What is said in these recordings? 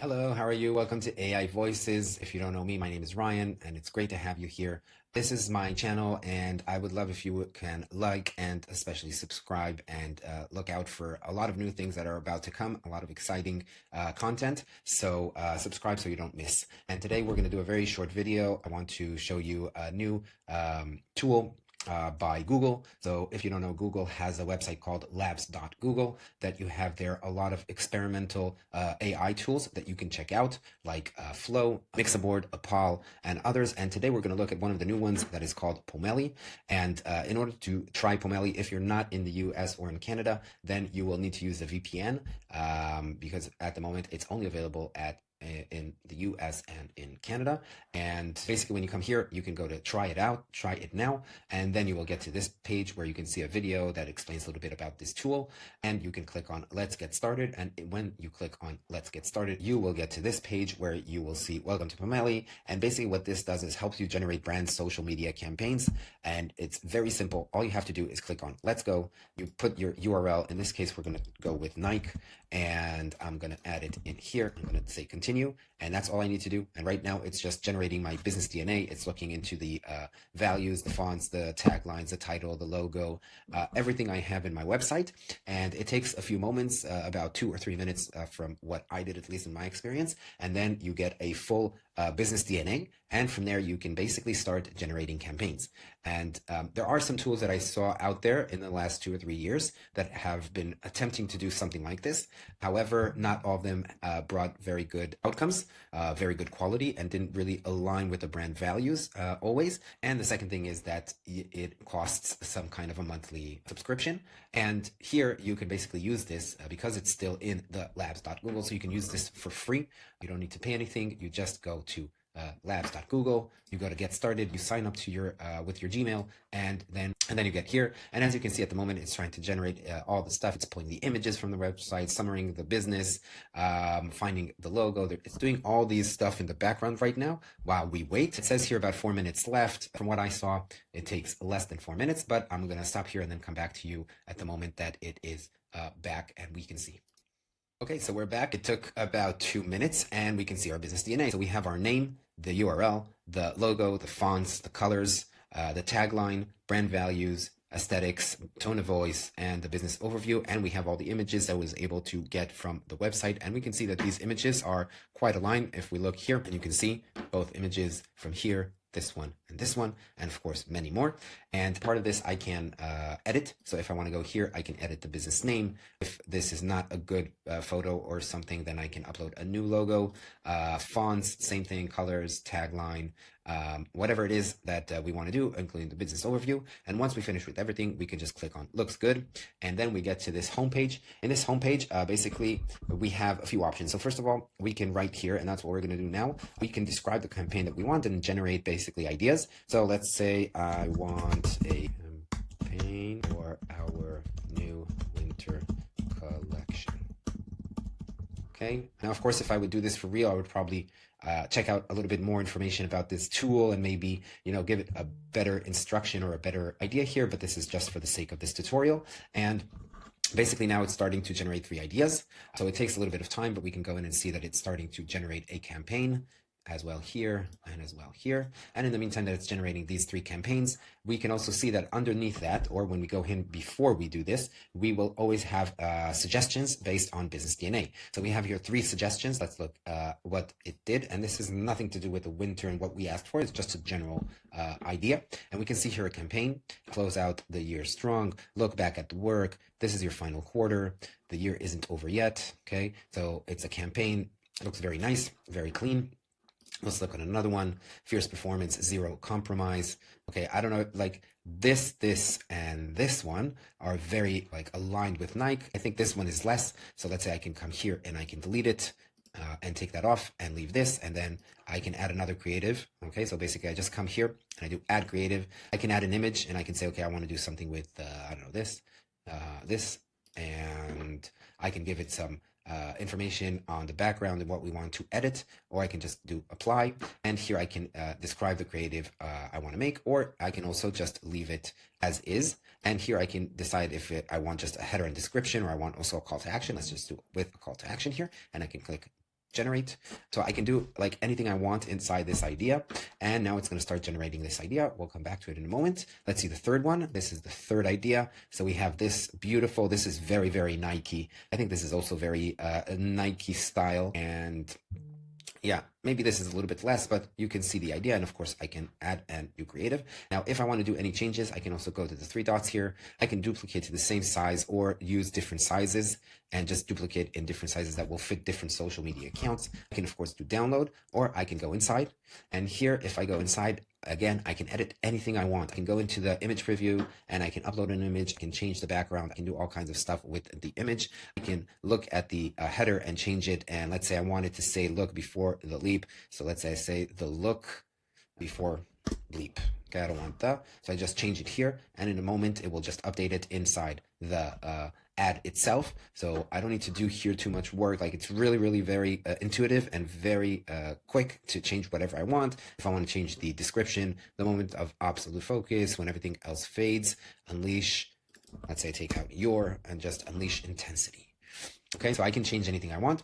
Hello, how are you? Welcome to AI Voices. If you don't know me, my name is Ryan, and it's great to have you here. This is my channel, and I would love if you can like and especially subscribe and look out for a lot of new things that are about to come, a lot of exciting content. So subscribe so you don't miss. And today we're going to do a very short video. I want to show you a new tool by Google. So if you don't know, Google has a website called labs.google that you have there a lot of experimental AI tools that you can check out, like Flow, Mixaboard, Apal, and others. And today we're going to look at one of the new ones that is called Pomelli. And in order to try Pomelli, if you're not in the US or in Canada, then you will need to use a VPN because at the moment it's only available in the US and in Canada. And basically when you come here, you can go to try it out, try it now, and then you will get to this page where you can see a video that explains a little bit about this tool, and you can click on Let's Get Started. And when you click on Let's Get Started, you will get to this page where you will see Welcome to Pomelli. And basically what this does is helps you generate brand social media campaigns. And it's very simple. All you have to do is click on Let's Go. You put your URL. In this case, we're going to go with Nike, and I'm going to add it in here. I'm going to say continue, and that's all I need to do. And right now it's just generating my business DNA. It's looking into the values, the fonts, the taglines, the title, the logo, everything I have in my website. And it takes a few moments, about 2 or 3 minutes from what I did, at least in my experience. And then you get a full business DNA. And from there, you can basically start generating campaigns. And there are some tools that I saw out there in the last 2 or 3 years that have been attempting to do something like this. However, not all of them brought very good outcomes, very good quality, and didn't really align with the brand values always. And the second thing is that it costs some kind of a monthly subscription. And here you can basically use this because it's still in the labs.google. So you can use this for free. You don't need to pay anything. You just go to labs.google, you go to get started, you sign up to your with your Gmail, and then you get here. And as you can see at the moment, it's trying to generate all the stuff. It's pulling the images from the website, summarizing the business, finding the logo. It's doing all these stuff in the background right now while we wait. It says here about 4 minutes left. From what I saw, it takes less than 4 minutes, but I'm going to stop here and then come back to you at the moment that it is back and we can see. Okay, so we're back. It took about 2 minutes and we can see our business DNA. So we have our name, the URL, the logo, the fonts, the colors, the tagline, brand values, aesthetics, tone of voice, and the business overview. And we have all the images that I was able to get from the website. And we can see that these images are quite aligned. If we look here, and you can see both images from here, this one, and of course many more. And part of this I can edit. So if I want to go here, I can edit the business name. If this is not a good photo or something, then I can upload a new logo, fonts, same thing, colors, tagline, whatever it is that we want to do, including the business overview. And once we finish with everything, we can just click on looks good. And then we get to this homepage. In this homepage, basically we have a few options. So first of all, we can write here, and that's what we're going to do now. We can describe the campaign that we want and generate basically ideas. So let's say I want a campaign for our new winter collection. Okay. Now, of course, if I would do this for real, I would probably check out a little bit more information about this tool and maybe, give it a better instruction or a better idea here. But this is just for the sake of this tutorial. And basically now it's starting to generate 3 ideas. So it takes a little bit of time, but we can go in and see that it's starting to generate a campaign as well here and as well here. And in the meantime that it's generating these 3 campaigns, we can also see that underneath that, or when we go in before we do this, we will always have suggestions based on business DNA. So we have here 3 suggestions. Let's look what it did. And this has nothing to do with the winter and what we asked for. It's just a general idea. And we can see here a campaign, close out the year strong, look back at the work. This is your final quarter. The year isn't over yet. Okay. So it's a campaign. It looks very nice, very clean. Let's look at another one. Fierce performance, zero compromise. Okay, I don't know, like this, and this one are very aligned with Nike. I think this one is less. So let's say I can come here and I can delete it and take that off and leave this. And then I can add another creative. Okay, so basically I just come here and I do add creative. I can add an image and I can say, okay, I want to do something with, I don't know, this, and I can give it some information on the background and what we want to edit, or I can just do apply. And here I can describe the creative I want to make, or I can also just leave it as is. And here I can decide if I want just a header and description, or I want also a call to action. Let's just do it with a call to action here. And I can click generate. So I can do like anything I want inside this idea. And now it's going to start generating this idea. We'll come back to it in a moment. Let's see the third one. This is the third idea. So we have this beautiful, this is very, very Nike. I think this is also very Nike style. And yeah, maybe this is a little bit less, but you can see the idea. And of course I can add and do creative. Now, if I want to do any changes, I can also go to the three dots here. I can duplicate to the same size or use different sizes and just duplicate in different sizes that will fit different social media accounts. I can of course do download, or I can go inside. And here, if I go inside, again, I can edit anything I want. I can go into the image preview and I can upload an image. I can change the background. I can do all kinds of stuff with the image. I can look at the header and change it. And let's say I wanted to say look before the leap. So let's say I say the look before leap. Okay, I don't want that. So I just change it here. And in a moment, it will just update it inside the ad itself. So I don't need to do here too much work. Like, it's really, really very intuitive and very quick to change whatever I want. If I want to change the description, the moment of absolute focus, when everything else fades, unleash, let's say take out your, and just unleash intensity. Okay, so I can change anything I want.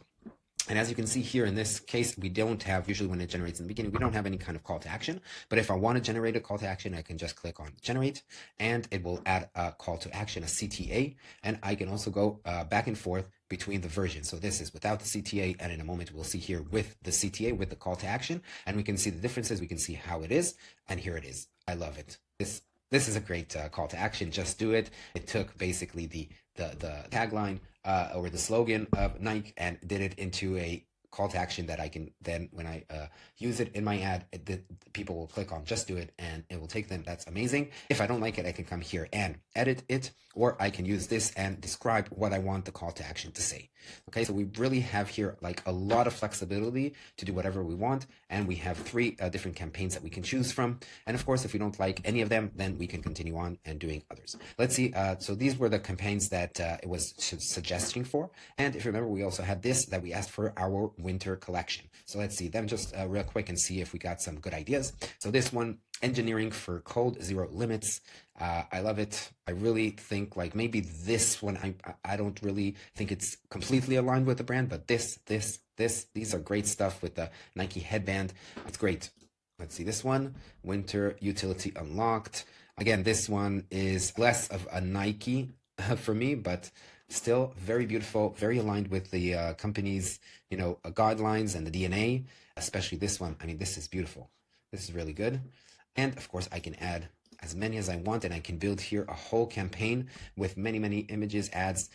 And as you can see here in this case, we don't have, usually when it generates in the beginning, we don't have any kind of call to action. But if I want to generate a call to action, I can just click on generate, and it will add a call to action, a CTA. And I can also go back and forth between the versions. So this is without the CTA, and in a moment we'll see here with the CTA, with the call to action, and we can see the differences. We can see how it is, and here it is. I love it. This is a great call to action. Just do it. It took basically the tagline or the slogan of Nike and did it into a call to action that I can then, when I use it in my ad, the people will click on just do it and it will take them. That's amazing. If I don't like it, I can come here and edit it, or I can use this and describe what I want the call to action to say. Okay, so we really have here like a lot of flexibility to do whatever we want, and we have three different campaigns that we can choose from. And of course, if we don't like any of them, then we can continue on and doing others. Let's see. So these were the campaigns that it was suggesting for. And if you remember, we also had this that we asked for our winter collection. So let's see them just real quick and see if we got some good ideas. So this one, engineering for cold, zero limits. I love it. I really think like maybe this one, I don't really think it's completely aligned with the brand, but these are great stuff with the Nike headband. It's great. Let's see this one, winter utility unlocked. Again, this one is less of a Nike for me, but still very beautiful, very aligned with the company's, guidelines and the DNA, especially this one. I mean, this is beautiful. This is really good. And of course, I can add as many as I want, and I can build here a whole campaign with many, many images, ads,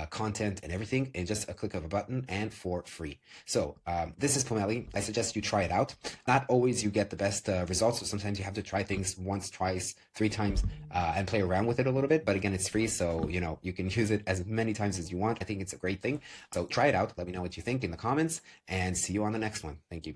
content, and everything in just a click of a button and for free. So this is Pomelli. I suggest you try it out. Not always you get the best results, so sometimes you have to try things once, twice, 3 times and play around with it a little bit. But again, it's free, so you can use it as many times as you want. I think it's a great thing. So try it out. Let me know what you think in the comments, and see you on the next one. Thank you.